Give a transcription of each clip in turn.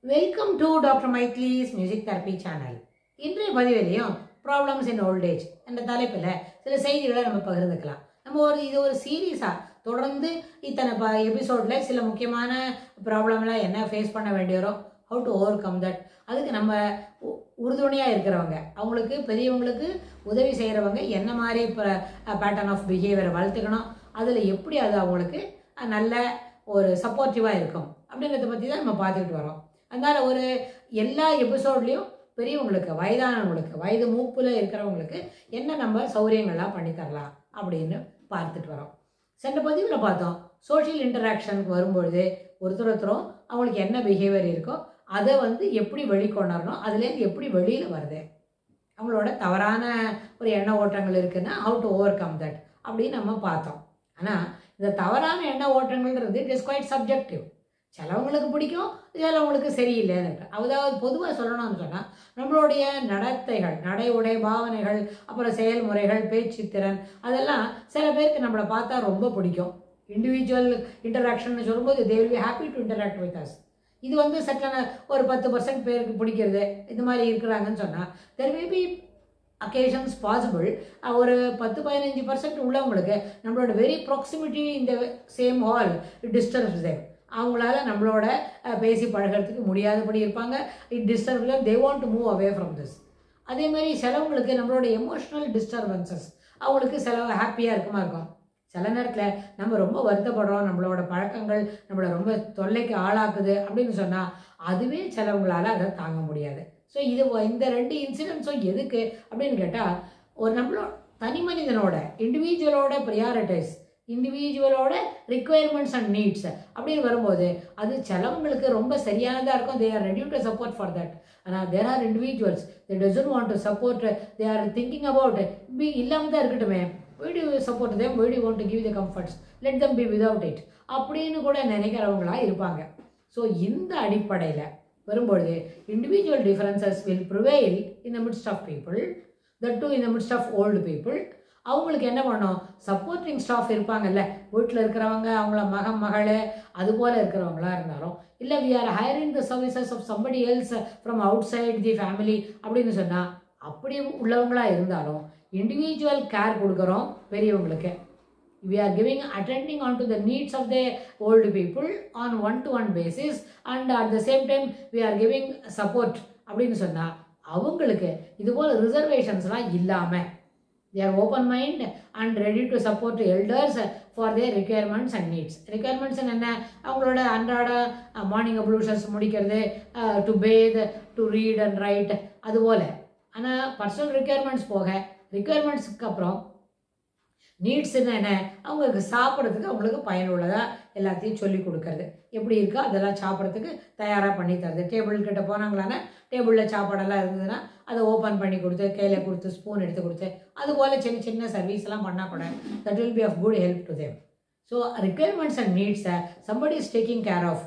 Welcome to Dr. Maitri's Music Therapy Channel. இன்றைய பதிவிலையும் problems இன் old age என்ற தலைப்பில் சில செய்திகளை நம்ம பகிர்ந்துக்கலாம். இது ஒரு சீரீஸாக தொடர்ந்து இத்தனை எபிசோடில் சில முக்கியமான ப்ராப்ளம்லாம் என்ன ஃபேஸ் பண்ண வேண்டியவரோ, how to overcome that, அதுக்கு நம்ம உறுதுணையாக இருக்கிறவங்க, அவங்களுக்கு பெரியவங்களுக்கு உதவி செய்கிறவங்க என்ன மாதிரி பேட்டர்ன் ஆஃப் பிஹேவியரை வளர்த்துக்கணும், அதில் எப்படி அது அவங்களுக்கு நல்ல ஒரு சப்போர்ட்டிவாக இருக்கும் அப்படிங்கிறத பற்றி தான் நம்ம பார்த்துக்கிட்டு வரோம். அதனால் எல்லா எபிசோட்லேயும் பெரியவங்களுக்கு, வயதானவங்களுக்கு, வயது மூப்பில் இருக்கிறவங்களுக்கு என்ன நம்ம சௌகரியங்கள்லாம் பண்ணித்தரலாம் அப்படின்னு பார்த்துட்டு வரோம். சென்ற பதிவில் பார்த்தோம், சோஷியல் இன்டராக்ஷனுக்கு வரும்பொழுது ஒருத்தரும் அவங்களுக்கு என்ன பிஹேவியர் இருக்கோ அதை எப்படி வெளிக்கொணரணும், அதுலேருந்து எப்படி வெளியில் வருது, அவங்களோட தவறான ஒரு எண்ண ஓட்டங்கள் இருக்குன்னா how to overcome that அப்படின்னு நம்ம பார்த்தோம். ஆனால் இந்த தவறான எண்ண ஓட்டங்கள்ன்றது இட் இஸ் குவைட் சப்ஜெக்டிவ். சிலவங்களுக்கு பிடிக்கும், சிலவங்களுக்கு சரியில்லைன்னு. அதாவது பொதுவாக சொல்லணும்னு சொன்னால் நம்மளுடைய நடத்தைகள், நடை உடை பாவனைகள், அப்புறம் செயல்முறைகள், பேச்சுத்திறன், அதெல்லாம் சில பேருக்கு நம்மளை பார்த்தா ரொம்ப பிடிக்கும். இண்டிவிஜுவல் இன்டராக்ஷன் சொல்லும்போது they will be happy to interact with us. இது சற்றான ஒரு 10% பேருக்கு பிடிக்கிறது, இது மாதிரி இருக்கிறாங்கன்னு சொன்னால் there may be occasions possible. ஒரு 10-15% உள்ளவங்களுக்கு நம்மளோட வெரி ப்ராக்சிமிட்டி இந்த சேம் ஹால் டிஸ்டர்ப்ஸ் தேம். அவங்களால நம்மளோட பேசி பழகிறதுக்கு முடியாதபடி இருப்பாங்க. It disturb they, they want to move away from this. அதே மாதிரி சிலவங்களுக்கு நம்மளோட எமோஷ்னல் டிஸ்டர்பன்சஸ் அவங்களுக்கு சில ஹாப்பியாக இருக்கும். சில நேரத்தில் நம்ம ரொம்ப வருத்தப்படுறோம், நம்மளோட பழக்கங்கள் நம்மளை ரொம்ப தொல்லைக்கு ஆளாக்குது அப்படின்னு சொன்னால் அதுவே சிலவங்களால் அதை தாங்க முடியாது. ஸோ இந்த 2 இன்சிடென்ட்ஸும் எதுக்கு அப்படின்னு கேட்டால், ஒரு நம்மளோட தனி மனிதனோட இண்டிவிஜுவலோட ப்ரியாரிட்டைஸ், இண்டிவிஜுவலோட ரிக்குவயர்மெண்ட்ஸ் அண்ட் நீட்ஸ் அப்படின்னு வரும்போது அது சிலவங்களுக்கு ரொம்ப சரியானதாக இருக்கும். They are ready to support for that. ஆனால் there are individuals they doesn't want to support, they are thinking about இல்லாமல் தான் இருக்கட்டுமே, why do you support them, why do you want to give the comforts, let them be without it அப்படின்னு கூட நினைக்கிறவங்களா இருப்பாங்க. So இந்த அடிப்படையில் வரும்பொழுது individual differences will prevail in the midst of people, that too in the midst of old people. அவங்களுக்கு என்ன பண்ணோம், supporting staff இருப்பாங்கல்ல, வீட்டில் இருக்கிறவங்க, அவங்கள மகள் அது போல் இருக்கிறவங்களா இருந்தாலும், இல்லை we are hiring the services of somebody else from outside the family அப்படின்னு சொன்னால் அப்படி உள்ளவங்களா இருந்தாலும் இண்டிவிஜுவல் கேர் கொடுக்குறோம் பெரியவங்களுக்கு. We are attending on to the needs of the old people on one-to-one basis, and at the same time we are giving support அப்படின்னு சொன்னால் அவங்களுக்கு இதுபோல் ரிசர்வேஷன்ஸ்லாம் இல்லாமல் they are open mind and ready to support elders for their requirements and needs. requirements என்ன, அவங்களோட அன்றாட morning அப்ளூஷன்ஸ் முடிக்கிறது, to bathe, to read and right, அதுபோல். ஆனால் பர்சனல் ரிக்குவயர்மெண்ட்ஸ் போக, ரிக்குவயர்மெண்ட்ஸுக்கு அப்புறம் நீட்ஸ்ன்னு என்ன, அவங்களுக்கு சாப்பிட்றதுக்கு அவங்களுக்கு பயனுள்ளதாக எல்லாத்தையும் சொல்லி கொடுக்கறது, எப்படி இருக்கோ அதெல்லாம் சாப்பிட்றதுக்கு தயாராக பண்ணி தருது. டேபிள் கிட்ட போனாங்களான்னா டேபிளில் சாப்பாடெல்லாம் இருந்ததுன்னா அதை ஓப்பன் பண்ணி கொடுத்து, கையில் கொடுத்து, ஸ்பூன் எடுத்து கொடுத்து, அதுபோல் சின்ன சின்ன சர்வீஸ்லாம் பண்ணால் கூட that will be of good help to them. So requirements and நீட்ஸை somebody is taking care of,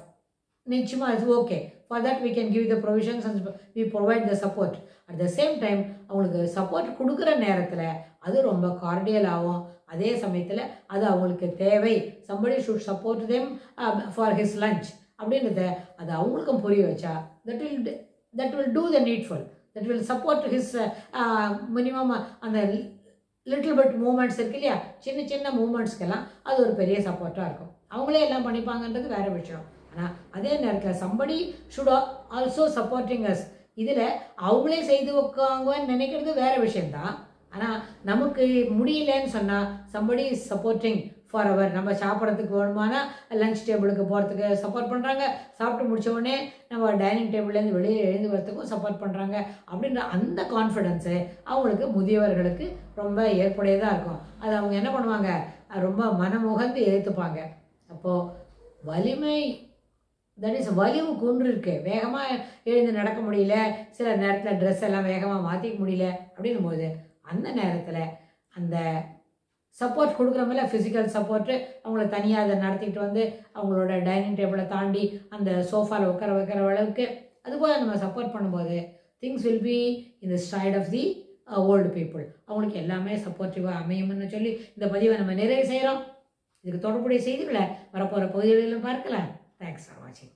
நிச்சயமாக அது okay. For that we can give the provisions and we provide the support. at the same time அவங்களுக்கு support கொடுக்குற நேரத்தில் அது ரொம்ப கார்டியலாகவும், அதே சமயத்தில் அது அவங்களுக்கு தேவை, somebody should support them for his lunch அப்படின்றத அது அவங்களுக்கும் புரிய வச்சா that will do the needful, that will support his minimum அந்த லிட்டில் பிட் மூமெண்ட்ஸ் இருக்கு இல்லையா, சின்ன சின்ன மூமெண்ட்ஸ்க்கெல்லாம் அது ஒரு பெரிய சப்போர்ட்டாக இருக்கும். அவங்களே எல்லாம் பண்ணிப்பாங்கன்றது வேறு விஷயம். ஆனால் அதே நேரத்தில் somebody should also supporting us, இதில் அவங்களே செய்து வைக்காங்கன்னு நினைக்கிறது வேறு விஷயந்தான். ஆனால் நமக்கு முடியலன்னு சொன்னால் somebody is supporting for our, நம்ம சாப்பிட்றதுக்கு வேணுமானா லஞ்ச் டேபிளுக்கு போகிறதுக்கு சப்போர்ட் பண்ணுறாங்க, சாப்பிட்டு முடித்த உடனே நம்ம டைனிங் டேபிள்லேருந்து வெளியே எழுந்து வரத்துக்கும் சப்போர்ட் பண்ணுறாங்க. அப்படின்ற அந்த கான்ஃபிடென்ஸு அவங்களுக்கு, முதியவர்களுக்கு ரொம்ப ஏற்புடையதாக இருக்கும். அது அவங்க என்ன பண்ணுவாங்க, ரொம்ப மனமுகந்து ஏற்றுப்பாங்க. அப்போது வலிமை, தட் இஸ் வலிவு குன்று இருக்கு. வேகமாக எழுந்து நடக்க முடியல, சில நேரத்தில் ட்ரெஸ் எல்லாம் வேகமாக மாற்றிக்க முடியல அப்படின்னும் போது அந்த நேரத்தில் அந்த சப்போர்ட் கொடுக்குறவங்கள ஃபிசிக்கல் சப்போர்ட்டு அவங்கள தனியாக அதை நடத்திக்கிட்டு அவங்களோட டைனிங் டேபிளை தாண்டி அந்த சோஃபாவில் உட்கார வைக்கிற அளவுக்கு அதுபோல் நம்ம சப்போர்ட் பண்ணும்போது things will be in the side of the old people. அவங்களுக்கு எல்லாமே சப்போர்ட்டிவாக அமையும்னு சொல்லி இந்த பதிவை நம்ம நிறைவு செய்கிறோம். இதுக்கு தொடர்புடைய செய்திகளை வரப்போகிற பகுதிகளிலும் பார்க்கலாம். தேங்க்ஸ் ஃபார் வாட்சிங்.